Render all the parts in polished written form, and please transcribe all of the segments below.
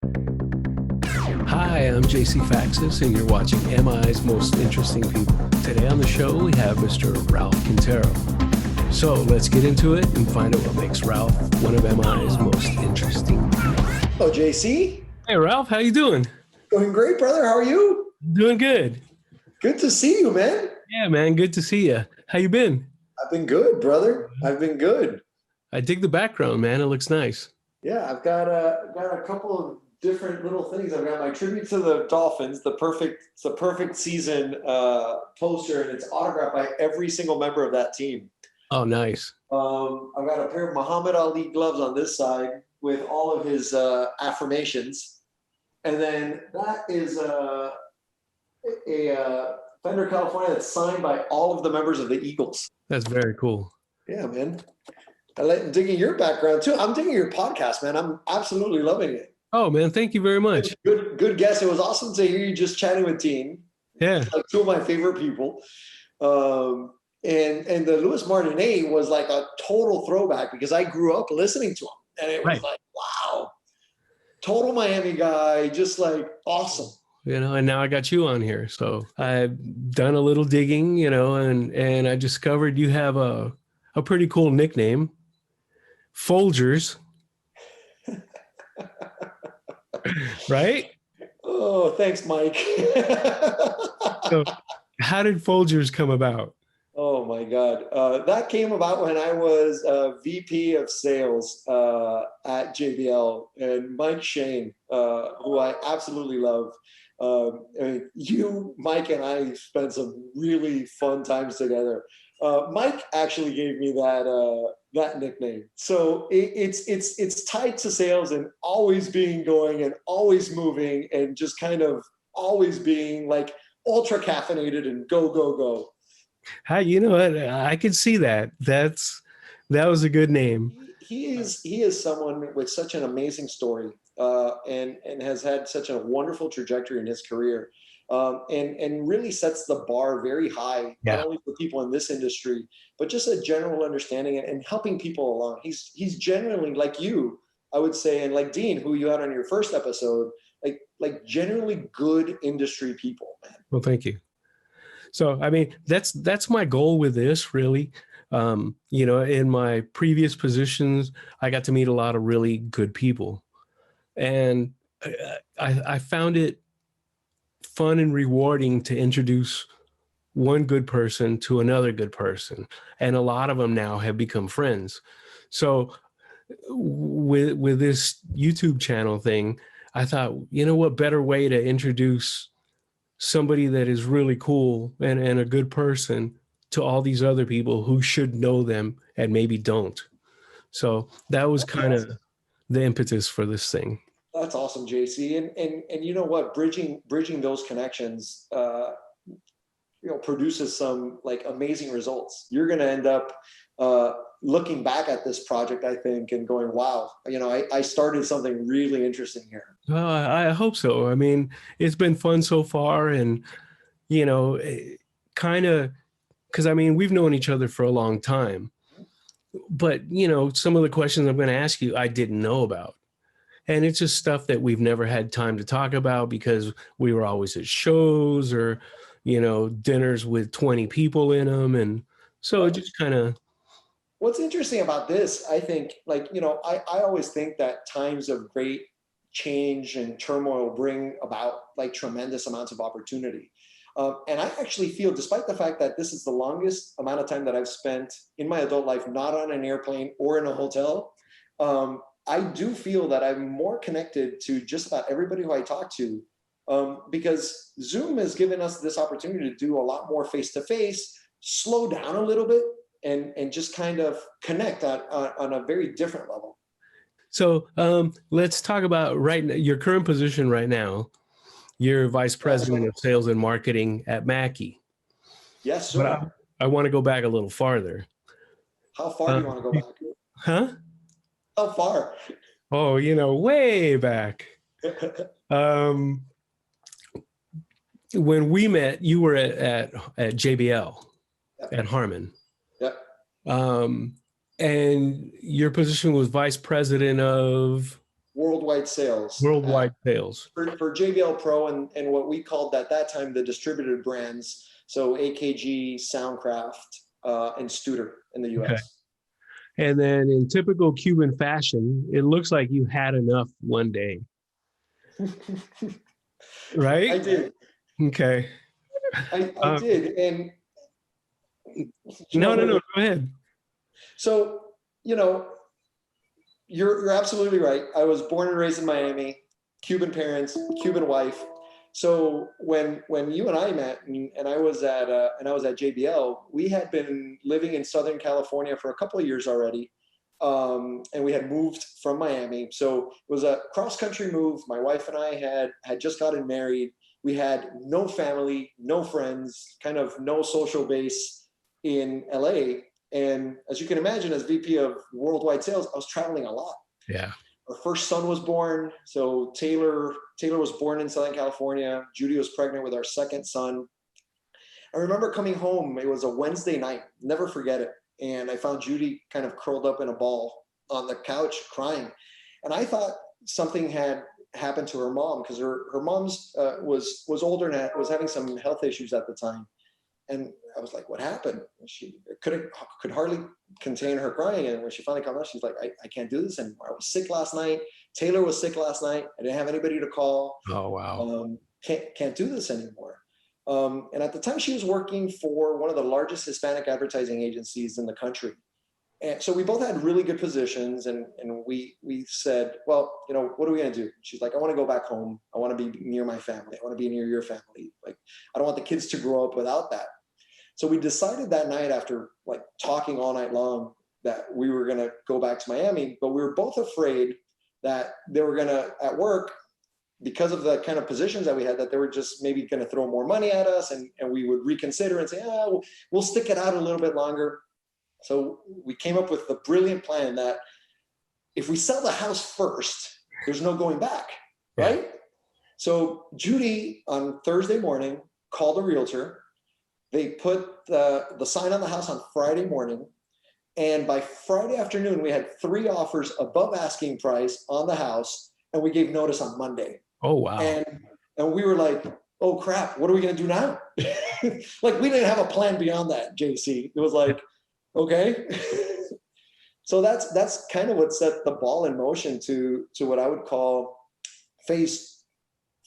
Hi, I'm JC Faxis, and you're watching MI's Most Interesting People. Today on the show, we have Mr. Ralph Quintero. So let's get into it and find out what makes Ralph one of MI's most interesting. Hello, JC. Hey, Ralph, how you doing? Doing great, brother. How are you? Doing good. Good to see you, man. Yeah, man, good to see you. How you been? I've been good, brother. I've been good. I dig the background, man. It looks nice. Yeah, I've got a couple of different little things. I've got my tribute to the Dolphins, it's the perfect season poster, and it's autographed by every single member of that team. Oh, nice. I've got a pair of Muhammad Ali gloves on this side with all of his affirmations, and then that is a Fender California that's signed by all of the members of the Eagles. That's very cool. Yeah, man. I'm digging your background too. I'm digging your podcast, man. I'm absolutely loving it. Oh, man, thank you very much. Good guess. It was awesome to hear you just chatting with Dean. Yeah. Like two of my favorite people. And the Louis Martinet was like a total throwback because I grew up listening to him. And it was like, wow, total Miami guy, just like awesome. You know, and now I got you on here. So I've done a little digging, you know, and I discovered you have a pretty cool nickname, Folgers. Right? Oh, thanks, Mike. So how did Folgers come about? Oh my God. That came about when I was VP of sales at JBL, and Mike Shane, who I absolutely love. You, Mike, and I spent some really fun times together. Mike actually gave me that nickname. So it's tied to sales and always being going and always moving and just kind of always being like ultra caffeinated and go. Hi, you know what? I could see that. That was a good name. He is someone with such an amazing story, and has had such a wonderful trajectory in his career, and really sets the bar very high, not only for people in this industry, but just a general understanding and helping people along. He's genuinely like you, I would say, and like Dean, who you had on your first episode, like generally good industry people, man. Well, thank you. So, I mean, that's my goal with this, really. You know, in my previous positions, I got to meet a lot of really good people, and I found it fun and rewarding to introduce one good person to another good person, and a lot of them now have become friends. So, with this YouTube channel thing, I thought, you know, what better way to introduce somebody that is really cool and a good person to all these other people who should know them and maybe don't. So that was kind of the impetus for this thing. That's awesome, JC. And you know what, bridging those connections, produces some like amazing results. You're going to end up looking back at this project, I think, and going, wow, you know, I started something really interesting here. Well, I hope so. I mean, it's been fun so far, and, you know, kind of, because I mean, we've known each other for a long time, but, you know, some of the questions I'm going to ask you, I didn't know about. And it's just stuff that we've never had time to talk about because we were always at shows or, you know, dinners with 20 people in them. And so it just kind of. What's interesting about this, I think, like, you know, I always think that times of great change and turmoil bring about like tremendous amounts of opportunity. And I actually feel, despite the fact that this is the longest amount of time that I've spent in my adult life, not on an airplane or in a hotel, I do feel that I'm more connected to just about everybody who I talk to, because Zoom has given us this opportunity to do a lot more face-to-face, slow down a little bit, and just kind of connect on a very different level. So let's talk about your current position right now. You're vice president of sales and marketing at Mackie. Yes, sir. But I want to go back a little farther. How far do you want to go back? Huh? How far? Oh, you know, way back. When we met, you were at JBL, at Harman. Yep. And your position was vice president of? worldwide sales Worldwide sales. for JBL Pro and what we called at that time the distributed brands. So AKG, Soundcraft, and Studer in the Okay. US. And then in typical Cuban fashion, it looks like you had enough one day, right? I did. Okay. I did. And No. Go ahead. so, you know, you're absolutely right. I was born and raised in Miami, Cuban parents, Cuban wife. So when you and I met, and I was at JBL, we had been living in Southern California for a couple of years already, and we had moved from Miami. So it was a cross country move. My wife and I had just gotten married. We had no family, no friends, kind of no social base in LA. And as you can imagine, as VP of worldwide sales, I was traveling a lot. Yeah. Our first son was born. So Taylor was born in Southern California. Judy was pregnant with our second son. I remember coming home. It was a Wednesday night. Never forget it. And I found Judy kind of curled up in a ball on the couch crying. And I thought something had happened to her mom because her mom's was older and was having some health issues at the time. And I was like, what happened? And she could hardly contain her crying. And when she finally came out, she's like, I can't do this anymore. I was sick last night. Taylor was sick last night. I didn't have anybody to call. Oh, wow. Can't do this anymore. And at the time she was working for one of the largest Hispanic advertising agencies in the country. And so we both had really good positions, and we said, well, you know, what are we going to do? She's like, I want to go back home. I want to be near my family. I want to be near your family. Like, I don't want the kids to grow up without that. So we decided that night, after like talking all night long, that we were going to go back to Miami, but we were both afraid that they were going to, at work, because of the kind of positions that we had, that they were just maybe going to throw more money at us, and we would reconsider and say, oh, we'll stick it out a little bit longer. So we came up with the brilliant plan that if we sell the house first, there's no going back, right? Yeah. So Judy on Thursday morning called a realtor. They put the sign on the house on Friday morning. And by Friday afternoon, we had 3 offers above asking price on the house, and we gave notice on Monday. Oh, wow. And we were like, oh crap, what are we gonna do now? Like, we didn't have a plan beyond that, JC. It was like, okay. So that's kind of what set the ball in motion to what I would call phase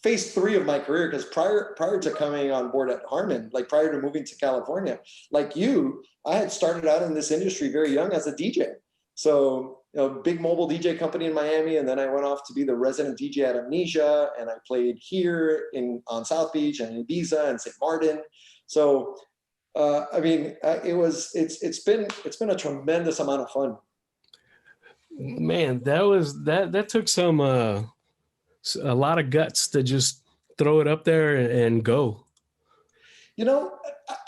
3 of my career. Because prior to coming on board at Harman, like prior to moving to California, like you, I had started out in this industry very young as a DJ. So, you know, big mobile DJ company in Miami, and then I went off to be the resident DJ at Amnesia, and I played here on South Beach and Ibiza and St. Martin. So I mean, it's been a tremendous amount of fun. Man, that took a lot of guts to just throw it up there and go. You know,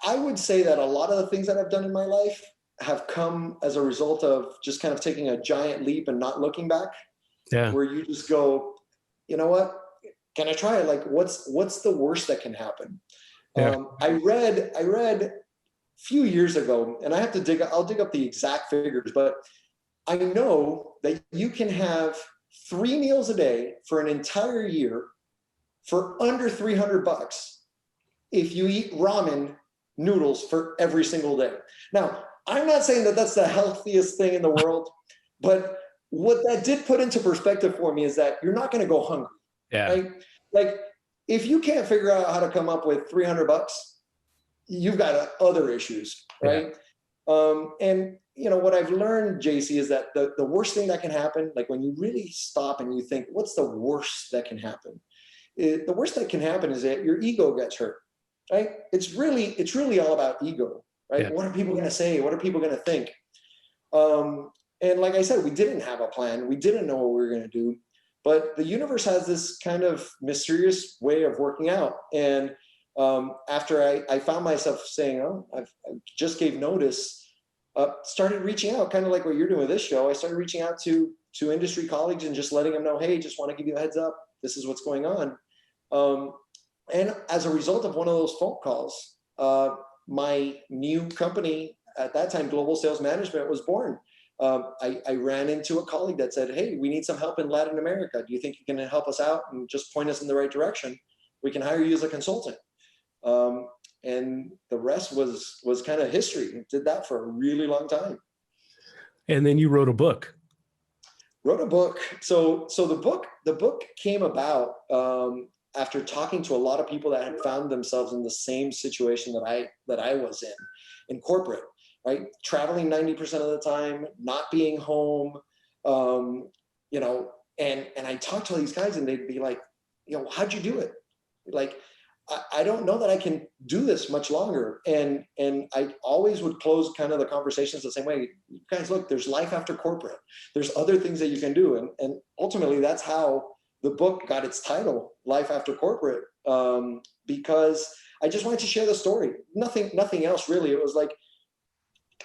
I would say that a lot of the things that I've done in my life have come as a result of just kind of taking a giant leap and not looking back. Yeah. Where you just go, you know what? Can I try it? Like, what's the worst that can happen? Yeah. I read a few years ago, and I'll dig up the exact figures, but I know that you can have 3 meals a day for an entire year for under $300 if you eat ramen noodles for every single day. Now, I'm not saying that that's the healthiest thing in the world, but what that did put into perspective for me is that you're not going to go hungry. Yeah. Right? Like, if you can't figure out how to come up with $300, you've got other issues, right? Yeah. And you know what I've learned, JC, is that the worst thing that can happen, like when you really stop and you think, what's the worst that can happen? The worst that can happen is that your ego gets hurt, right? It's really all about ego, right? Yeah. What are people going to say? What are people going to think? And like I said, we didn't have a plan. We didn't know what we were going to do, but the universe has this kind of mysterious way of working out. And after I found myself saying, oh, I just gave notice, started reaching out, kind of like what you're doing with this show. I started reaching out to industry colleagues and just letting them know, hey, just want to give you a heads up. This is what's going on. And as a result of one of those phone calls, my new company at that time, Global Sales Management, was born. I ran into a colleague that said, "Hey, we need some help in Latin America. Do you think you can help us out and just point us in the right direction? We can hire you as a consultant." And the rest was kind of history. Did that for a really long time. And then you wrote a book. Wrote a book. So the book came about after talking to a lot of people that had found themselves in the same situation that I was in corporate, right? Traveling 90% of the time, not being home, you know, and I talked to all these guys and they'd be like, you know, how'd you do it? Like, I don't know that I can do this much longer. And I always would close kind of the conversations the same way. You guys, look, there's life after corporate. There's other things that you can do. And ultimately that's how the book got its title, Life After Corporate, because I just wanted to share the story. Nothing else really. It was like,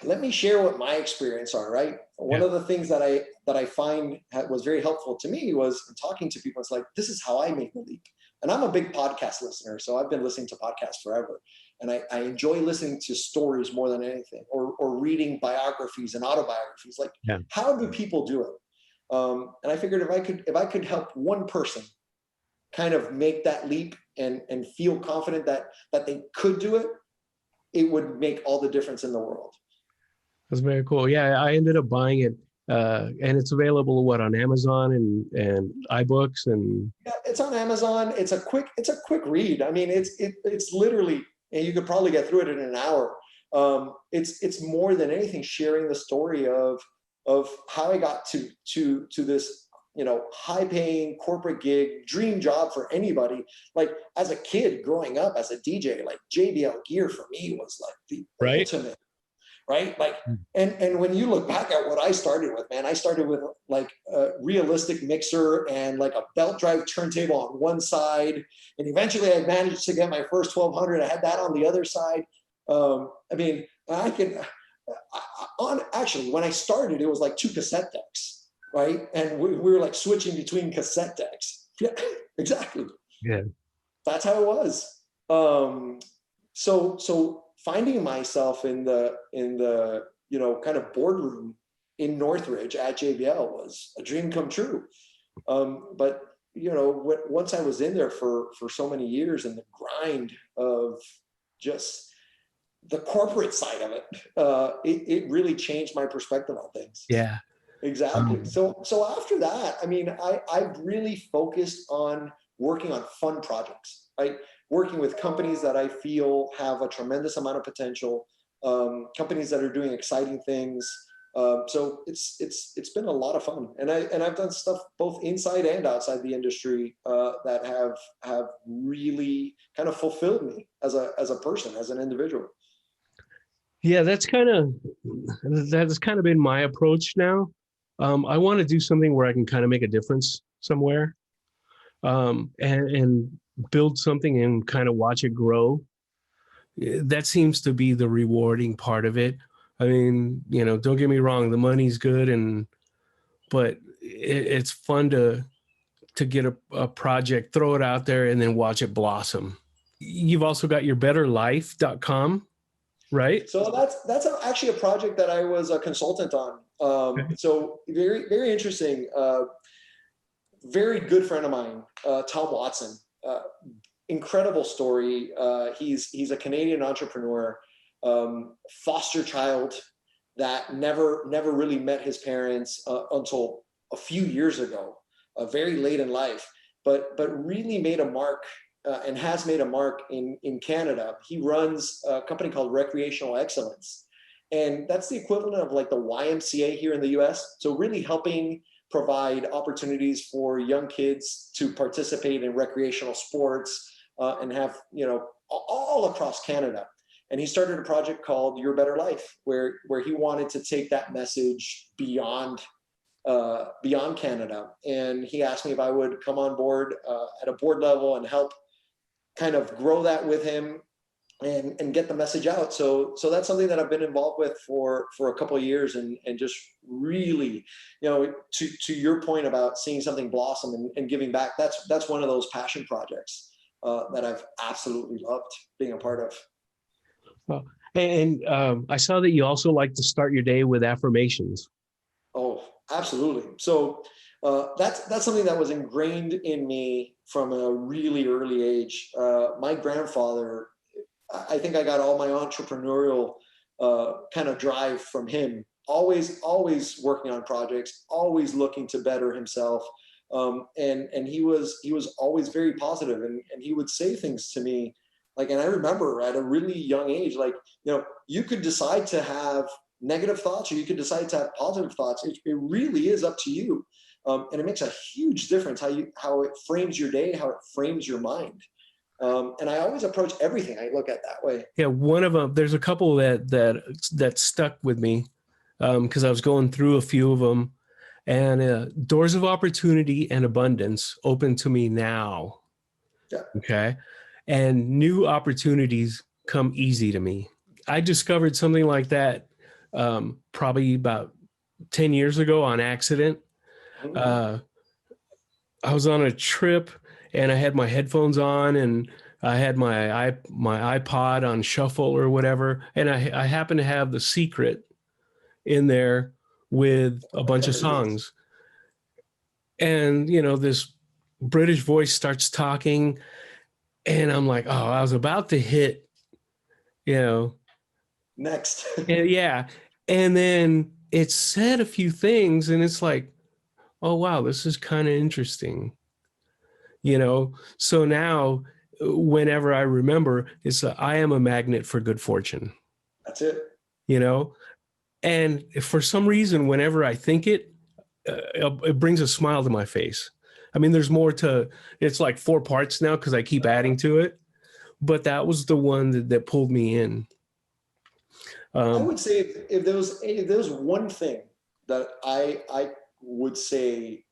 let me share what my experience are, right? One of the things that I find was very helpful to me was talking to people. It's like, this is how I made the leap. And I'm a big podcast listener, so I've been listening to podcasts forever. And I enjoy listening to stories more than anything, or reading biographies and autobiographies. Like, how do people do it? And I figured if I could help one person kind of make that leap and feel confident that they could do it, it would make all the difference in the world. That's very cool. Yeah, I ended up buying it, and it's available on Amazon and iBooks and. Yeah, it's on Amazon. It's a quick read. I mean, it's literally, and you could probably get through it in an hour. It's more than anything sharing the story of how I got to this, you know, high paying corporate gig, dream job for anybody. Like, as a kid growing up as a DJ, like JBL gear for me was like the ultimate. Right? Like, and when you look back at what I started with, man, I started with like a realistic mixer and like a belt drive turntable on one side. And eventually I managed to get my first 1200. I had that on the other side. I mean, actually, when I started, it was like 2 cassette decks, right? And we were like switching between cassette decks. Yeah, exactly. Yeah. That's how it was. So finding myself in the you know, kind of boardroom in Northridge at JBL was a dream come true. But you know, once I was in there for so many years, and the grind of just the corporate side of it, it really changed my perspective on things. Yeah, exactly. So after that, I mean, I've really focused on working on fun projects, right? Working with companies that I feel have a tremendous amount of potential, companies that are doing exciting things. So it's been a lot of fun, and I've done stuff both inside and outside the industry that have really kind of fulfilled me as a person, as an individual. Yeah, that's kind of been my approach now. I want to do something where I can kind of make a difference somewhere, and build something and kind of watch it grow. That seems to be the rewarding part of it. I mean, you know, don't get me wrong, the money's good, but it's fun to get a project, throw it out there, and then watch it blossom. You've also got your betterlife.com, right? So that's actually a project that I was a consultant on. So very, very interesting. Very good friend of mine, Tom Watson. Incredible story. He's a Canadian entrepreneur, foster child that never really met his parents until a few years ago, very late in life, but really made a mark and has made a mark in Canada. He runs a company called Recreational Excellence, and that's the equivalent of like the YMCA here in the US. So really helping provide opportunities for young kids to participate in recreational sports and have, you know, all across Canada. And he started a project called Your Better Life, where he wanted to take that message beyond Canada. And he asked me if I would come on board at a board level and help kind of grow that with him and get the message out. So that's something that I've been involved with for a couple of years, and just really, you know, to your point about seeing something blossom and giving back, that's one of those passion projects that I've absolutely loved being a part of. Well, and I saw that you also like to start your day with affirmations. Oh, absolutely. So that's something that was ingrained in me from a really early age. My grandfather, I think I got all my entrepreneurial kind of drive from him. Always working on projects, always looking to better himself. And he was always very positive, and he would say things to me like, and I remember at a really young age, like, you could decide to have negative thoughts or you could decide to have positive thoughts. It really is up to you. And it makes a huge difference how it frames your day, how it frames your mind. And I always approach everything I look at that way. Yeah, one of them. There's a couple that stuck with me because I was going through a few of them, and doors of opportunity and abundance open to me now. Yeah. Okay, and new opportunities come easy to me. I discovered something like that probably about 10 years ago on accident. Mhm. Uh, I was on a trip and I had my headphones on and I had my iPod on shuffle or whatever, and I happened to have The Secret in there with a bunch of There it is. songs. And this British voice starts talking, and I'm like, oh, I was about to hit, you know, Next. yeah. And then it said a few things, and it's like, oh wow, this is kind of interesting. So now whenever I remember, I am a magnet for good fortune. That's it. you know and for some reason, whenever I think it brings a smile to my face. I mean, there's more to it's like four parts now because I keep adding to it, but that was the one that pulled me in. I um would say if there was one thing that I would say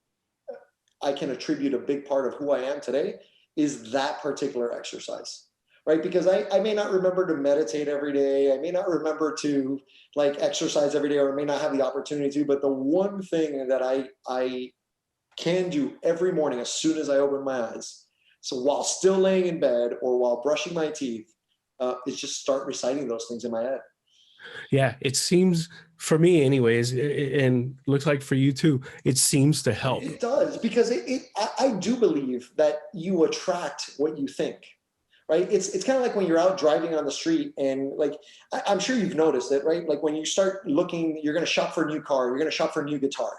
I can attribute a big part of who I am today is that particular exercise, right? Because I may not remember to meditate every day. I may not remember to like exercise every day, or I may not have the opportunity to, but the one thing that I can do every morning as soon as I open my eyes, so while still laying in bed or while brushing my teeth, is just start reciting those things in my head. yeah, it seems, for me anyways, and looks like for you too, it seems to help. It does, because I do believe that you attract what you think, right? It's kind of like when you're out driving on the street, and like I'm sure you've noticed it, right? Like when you start looking, you're going to shop for a new car, you're going to shop for a new guitar.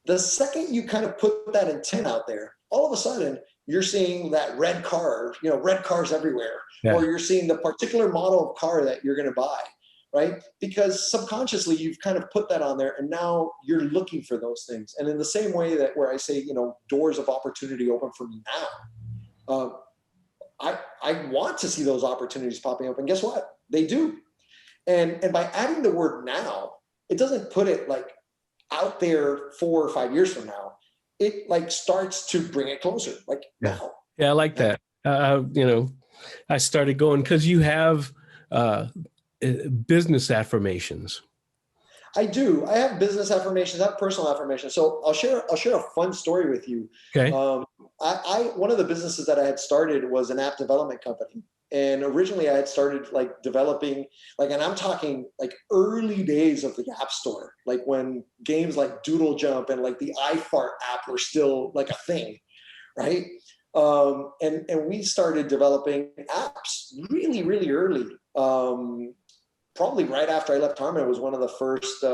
The second you kind of put that intent out there, all of a sudden you're seeing that red car, red cars everywhere, Yeah. or you're seeing the particular model of car that you're going to buy, right? Because subconsciously you've kind of put that on there, and now you're looking for those things. And in the same way that where I say, doors of opportunity open for me now, I want to see those opportunities popping up, and guess what? They do. And by adding the word now, it doesn't put it like out there 4 or 5 years from now. It like starts to bring it closer, like Yeah. now. Yeah, I like that. I started going because you have uh, business affirmations. I do. I have business affirmations. I have personal affirmations. So I'll share a fun story with you. Okay. One of the businesses that I had started was an app development company. And originally I had started like developing, like, and I'm talking like early days of the App Store, like when games like Doodle Jump and like the iFart app were still like a thing, right? And we started developing apps really, really early. Probably right after I left Harman, it was one of the first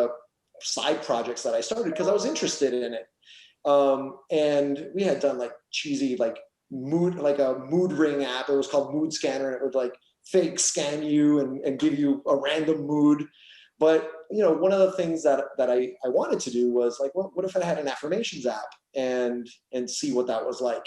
side projects that I started because I was interested in it. And we had done like cheesy, like a mood ring app. It was called Mood Scanner, and it would like fake scan you and give you a random mood. But one of the things that I wanted to do was like, well, what if I had an affirmations app and see what that was like,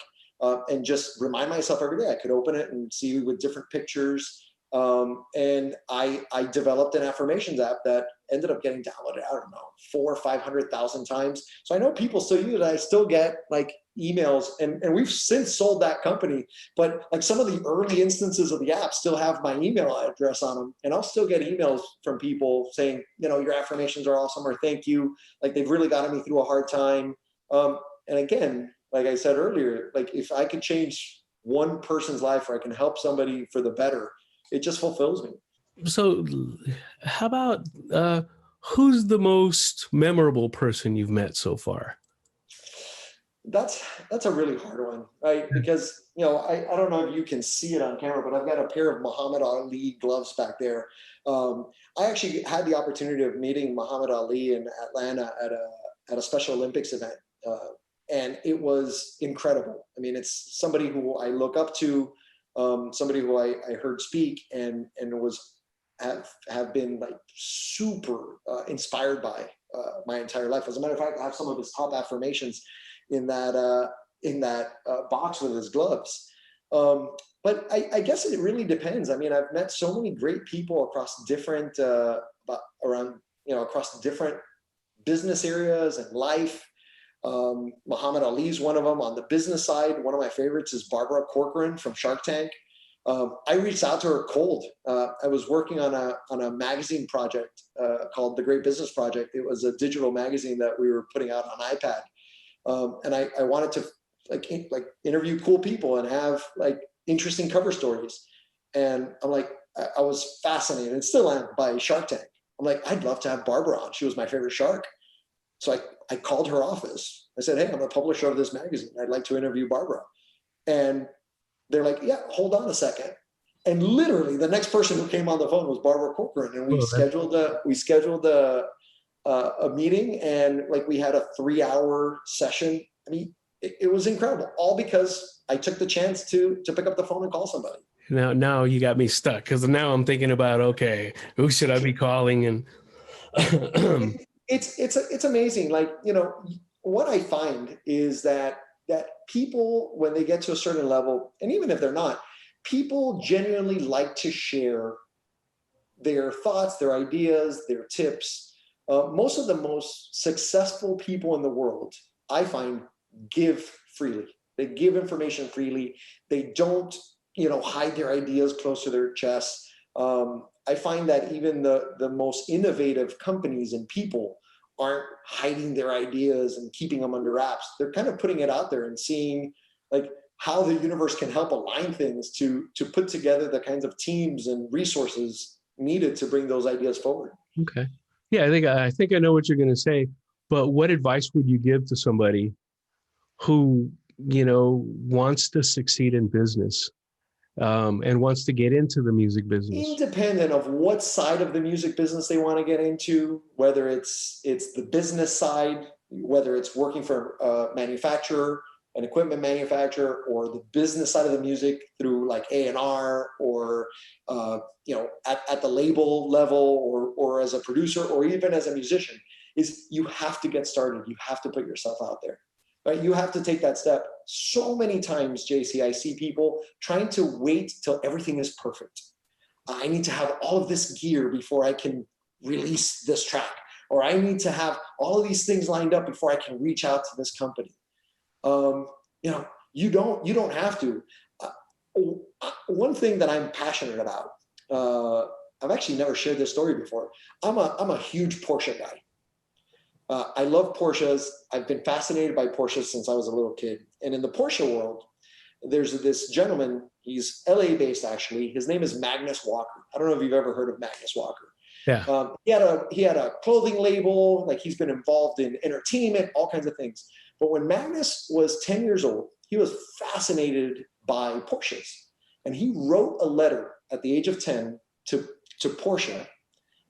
and just remind myself every day. I could open it and see with different pictures. And I developed an affirmations app that ended up getting downloaded, I don't know, 400,000 or 500,000 times. So I know people still use it. I still get like emails, and we've since sold that company, but like some of the early instances of the app still have my email address on them. And I'll still get emails from people saying, your affirmations are awesome, or thank you. Like they've really gotten me through a hard time. And again, like I said earlier, like if I could change one person's life, or I can help somebody for the better, it just fulfills me. So how about who's the most memorable person you've met so far? That's a really hard one, right? Because I don't know if you can see it on camera, but I've got a pair of Muhammad Ali gloves back there. I actually had the opportunity of meeting Muhammad Ali in Atlanta at a Special Olympics event, and it was incredible. I mean, it's somebody who I look up to, somebody who I heard speak, and was have been like super inspired by my entire life. As a matter of fact, I have some of his top affirmations in that box with his gloves. But I guess it really depends. I mean, I've met so many great people across different across different business areas and life. Muhammad Ali is one of them. On the business side, one of my favorites is Barbara Corcoran from Shark Tank. I reached out to her cold. I was working on a magazine project called The Great Business Project. It was a digital magazine that we were putting out on iPad. And I wanted to like interview cool people and have like interesting cover stories. And I'm like, I was fascinated, and still am, by Shark Tank. I'm like, I'd love to have Barbara on. She was my favorite shark. So I called her office. I said, hey, I'm the publisher of this magazine. I'd like to interview Barbara. And they're like, yeah, hold on a second. And literally the next person who came on the phone was Barbara Corcoran. And we scheduled a meeting, and like we had a 3-hour session. I mean, it was incredible, all because I took the chance to pick up the phone and call somebody. Now you got me stuck, because now I'm thinking about, okay, who should I be calling? And it's amazing. Like, what I find is that people, when they get to a certain level, and even if they're not, people genuinely like to share their thoughts, their ideas, their tips. Most of the most successful people in the world, I find, give freely. They give information freely. They don't, hide their ideas close to their chests. I find that even the most innovative companies and people aren't hiding their ideas and keeping them under wraps. They're kind of putting it out there and seeing like how the universe can help align things to put together the kinds of teams and resources needed to bring those ideas forward. okay. Yeah, I think I know what you're going to say, but what advice would you give to somebody who, wants to succeed in business, and wants to get into the music business? Independent of what side of the music business they want to get into, whether it's the business side, whether it's working for a manufacturer, an equipment manufacturer, or the business side of the music through like A&R, or at the label level, or as a producer, or even as a musician, is you have to get started. You have to put yourself out there. Right? You have to take that step. So many times, JC, I see people trying to wait till everything is perfect. I need to have all of this gear before I can release this track, or I need to have all of these things lined up before I can reach out to this company. You don't have to. One thing that I'm passionate about, I've actually never shared this story before. I'm a huge Porsche guy. I love Porsches. I've been fascinated by Porsches since I was a little kid. And in the Porsche world, there's this gentleman, he's LA based actually. His name is Magnus Walker. I don't know if you've ever heard of Magnus Walker. Yeah. He had a clothing label, like he's been involved in entertainment, all kinds of things. But when Magnus was 10 years old, he was fascinated by Porsches. And he wrote a letter at the age of 10 to Porsche,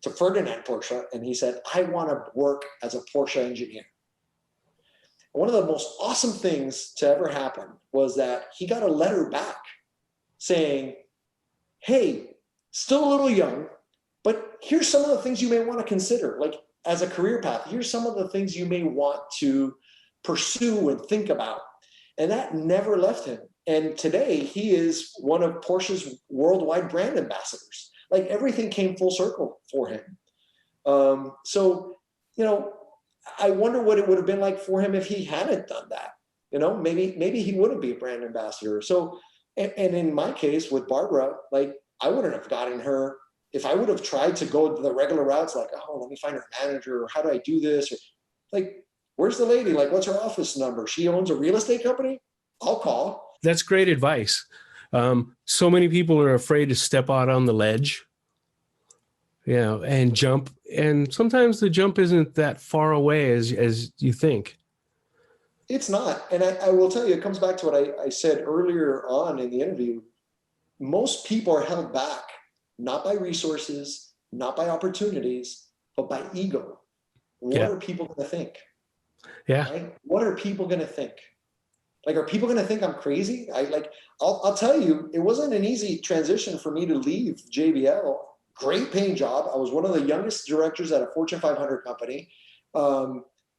to Ferdinand Porsche, and he said, I want to work as a Porsche engineer. One of the most awesome things to ever happen was that he got a letter back saying, hey, still a little young, but here's some of the things you may want to consider, like as a career path. Here's some of the things you may want to pursue and think about. And that never left him. And today he is one of Porsche's worldwide brand ambassadors. Like everything came full circle for him. I wonder what it would have been like for him if he hadn't done that. Maybe he wouldn't be a brand ambassador. So, and in my case with Barbara, like I wouldn't have gotten her if I would have tried to go the regular routes, like, oh, let me find her manager, or how do I do this? Or like, where's the lady? Like, what's her office number? She owns a real estate company? I'll call. That's great advice. So many people are afraid to step out on the ledge, and jump and sometimes the jump isn't that far away as you think. It's not. And I will tell you, it comes back to what I said earlier on in the interview. Most people are held back, not by resources, not by opportunities, but by ego. What Yeah. are people going to think? Yeah. Right? What are people going to think? Like, are people going to think I'm crazy? I'll tell you, it wasn't an easy transition for me to leave JBL. Great paying job. I was one of the youngest directors at a Fortune 500 company.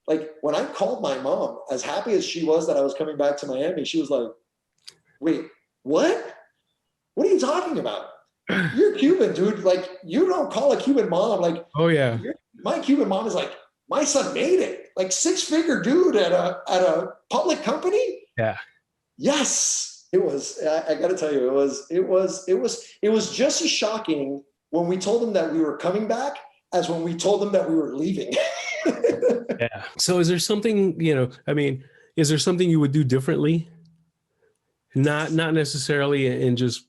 Like, when I called my mom, as happy as she was that I was coming back to Miami, she was like, wait, what? What are you talking about? You're Cuban, dude. Like, you don't call a Cuban mom. Like, Oh yeah. my Cuban mom is like, my son made it. Like, six-figure dude at a public company. Yeah. Yes, it was. I got to tell you, it was just as shocking when we told them that we were coming back as when we told them that we were leaving. Yeah. So is there something, I mean, is there something you would do differently? Not necessarily in just,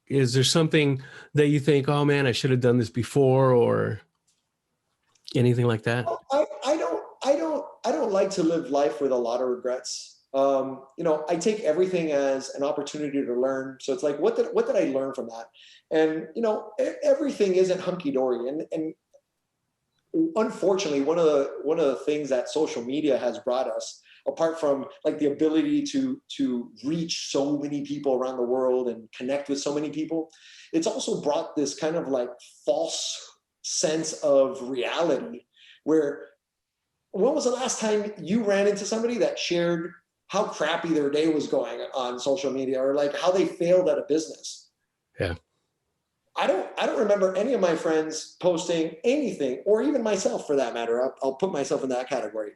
is there something that you think, oh man, I should have done this before, or anything like that? I don't like to live life with a lot of regrets. I take everything as an opportunity to learn. So it's like, what did I learn from that? And everything isn't hunky dory. And unfortunately, one of the things that social media has brought us, apart from like the ability to reach so many people around the world and connect with so many people, it's also brought this kind of like false sense of reality. Where, when was the last time you ran into somebody that shared how crappy their day was going on social media, or like how they failed at a business? Yeah. I don't remember any of my friends posting anything, or even myself for that matter. I'll put myself in that category.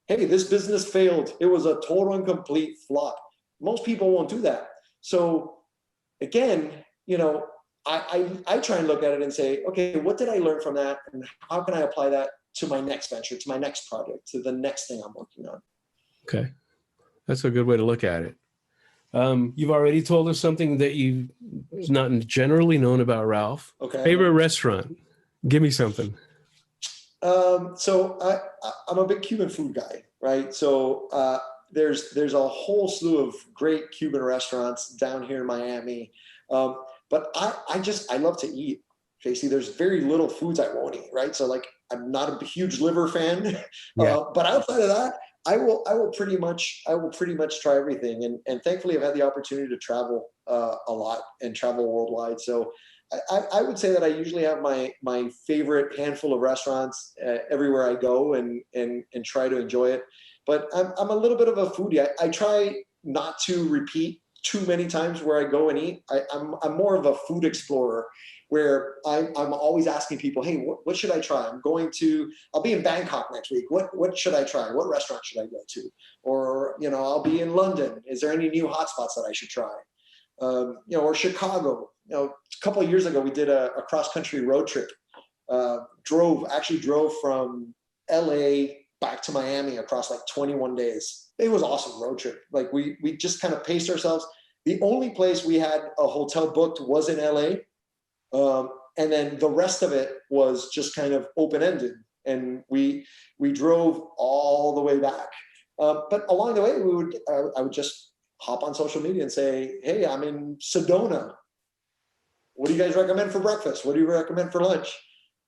Hey, this business failed. It was a total and complete flop. Most people won't do that. So again, I try and look at it and say, okay, what did I learn from that? And how can I apply that to my next venture, to my next project, to the next thing I'm working on? Okay. That's a good way to look at it. You've already told us something that you've not generally known about Ralph. Okay. Favorite restaurant? Give me something. So I'm a big Cuban food guy, right? So there's a whole slew of great Cuban restaurants down here in Miami. But I love to eat. JC, there's very little foods I won't eat, right? So like, I'm not a huge liver fan, Yeah. but outside of that, I will pretty much try everything. And thankfully, I've had the opportunity to travel a lot and travel worldwide. So I would say that I usually have my favorite handful of restaurants everywhere I go, and try to enjoy it. But I'm a little bit of a foodie. I try not to repeat too many times where I go and eat. I'm more of a food explorer, where I'm always asking people, hey, what should I try? I'll be in Bangkok next week. What should I try? What restaurant should I go to? Or, I'll be in London. Is there any new hotspots that I should try? Or Chicago. A couple of years ago, we did a cross-country road trip. Drove from LA back to Miami across like 21 days. It was awesome road trip. Like, we just kind of paced ourselves. The only place we had a hotel booked was in LA. And then the rest of it was just kind of open-ended. And we drove all the way back. But along the way, I would just hop on social media and say, hey, I'm in Sedona. What do you guys recommend for breakfast? What do you recommend for lunch?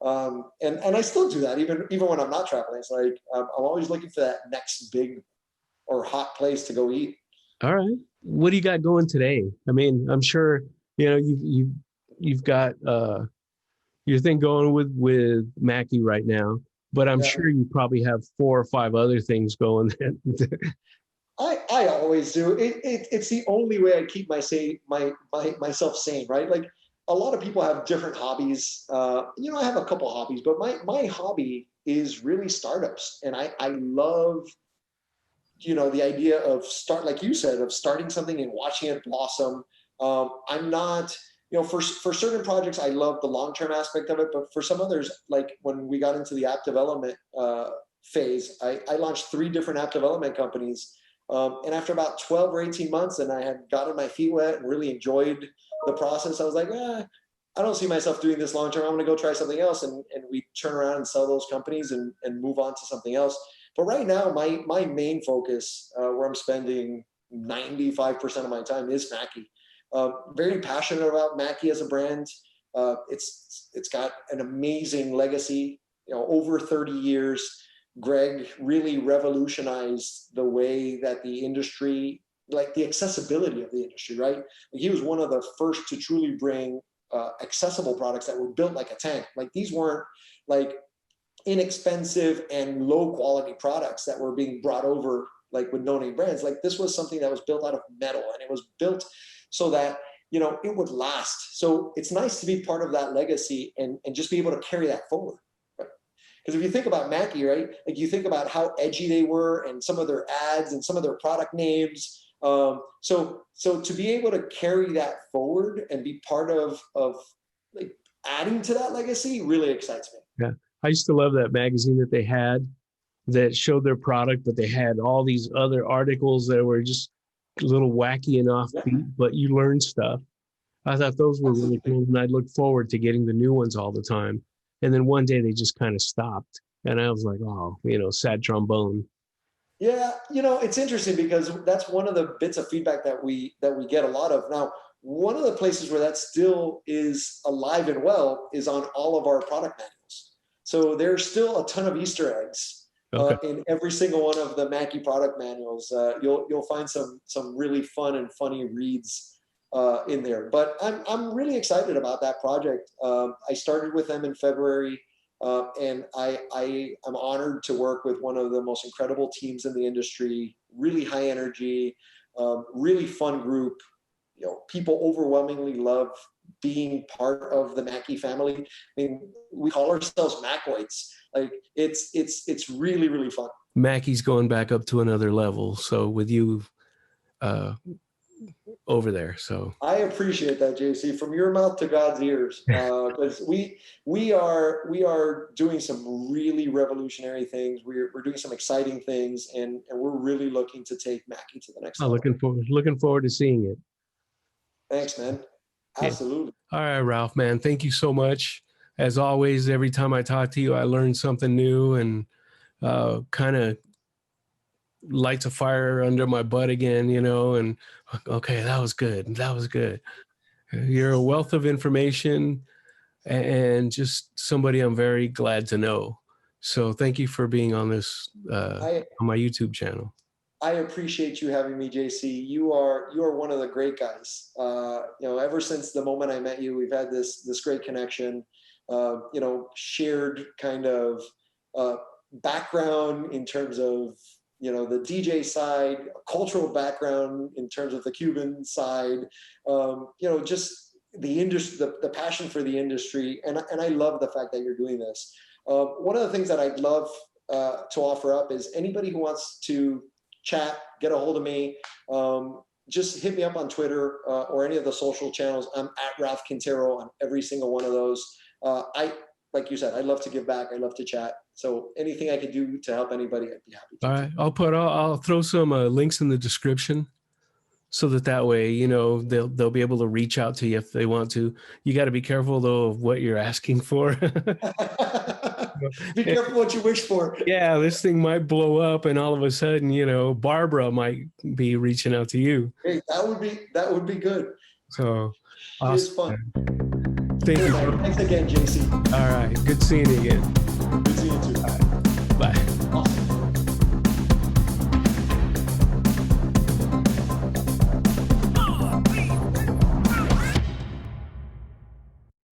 And I still do that even when I'm not traveling. It's like, I'm always looking for that next big or hot place to go eat. All right. What do you got going today? I mean, I'm sure, you've got your thing going with Mackie right now, but I'm Yeah. sure you probably have 4 or 5 other things going. I always do. It's the only way I keep myself sane, right? Like, a lot of people have different hobbies. I have a couple hobbies, but my hobby is really startups. And I love, the idea of like you said, of starting something and watching it blossom. I'm not, for certain projects, I love the long-term aspect of it, but for some others, like when we got into the app development phase, I launched 3 different app development companies. And after about 12 or 18 months, and I had gotten my feet wet and really enjoyed the process, I was like, I don't see myself doing this long term. I'm going to go try something else. And we turn around and sell those companies and move on to something else. But right now, my main focus, where I'm spending 95% of my time, is Mackie. Very passionate about Mackie as a brand. It's got an amazing legacy. Over 30 years, Greg really revolutionized the way that the industry, like the accessibility of the industry, right? He was one of the first to truly bring accessible products that were built like a tank. Like these weren't like inexpensive and low quality products that were being brought over like with no-name brands. Like this was something that was built out of metal, and it was built so that it would last. So it's nice to be part of that legacy and just be able to carry that forward. Because if you think about Mackie, right, like you think about how edgy they were and some of their ads and some of their product names. So to be able to carry that forward and be part of like adding to that legacy really excites me. Yeah, I used to love that magazine that they had that showed their product, but they had all these other articles that were just a little wacky and offbeat, but you learned stuff. I thought those were really cool, and I'd look forward to getting the new ones all the time. And then one day they just kind of stopped, and I was like, oh, sad trombone. Yeah, it's interesting because that's one of the bits of feedback that we get a lot of. Now, one of the places where that still is alive and well is on all of our product manuals. So there's still a ton of Easter eggs in every single one of the Mackie product manuals. You'll find some really fun and funny reads in there. But I'm really excited about that project. I started with them in February. And I'm honored to work with one of the most incredible teams in the industry, really high energy, really fun group. People overwhelmingly love being part of the Mackie family. I mean, we call ourselves Mackoids. Like it's really, really fun. Mackie's going back up to another level. So with you over there. So I appreciate that, JC, from your mouth to God's ears, because we are doing some really revolutionary things. We're doing some exciting things, and we're really looking to take Mackie to the next level. Looking forward to seeing it. Thanks, man. Absolutely. Yeah. All right, Ralph, man. Thank you so much. As always, every time I talk to you, I learn something new and kind of lights a fire under my butt again, and okay, that was good. That was good. You're a wealth of information and just somebody I'm very glad to know. So thank you for being on this, on my YouTube channel. I appreciate you having me, JC. You are one of the great guys. Ever since the moment I met you, we've had this great connection, shared kind of background in terms of the DJ side, cultural background in terms of the Cuban side, just the industry, the passion for the industry. And I love the fact that you're doing this. One of the things that I'd love to offer up is anybody who wants to chat, get a hold of me, just hit me up on Twitter or any of the social channels. I'm at Ralph Quintero on every single one of those. Like you said, I love to give back. I love to chat. So anything I could do to help anybody, I'd be happy to. All right. I'll throw some links in the description so that way, they'll be able to reach out to you if they want to. You got to be careful though of what you're asking for. Be careful what you wish for. Yeah, this thing might blow up and all of a sudden, Barbara might be reaching out to you. Hey, that would be good. So awesome. It's fun. Thank you. Thanks again, JC. All right. Good seeing you again.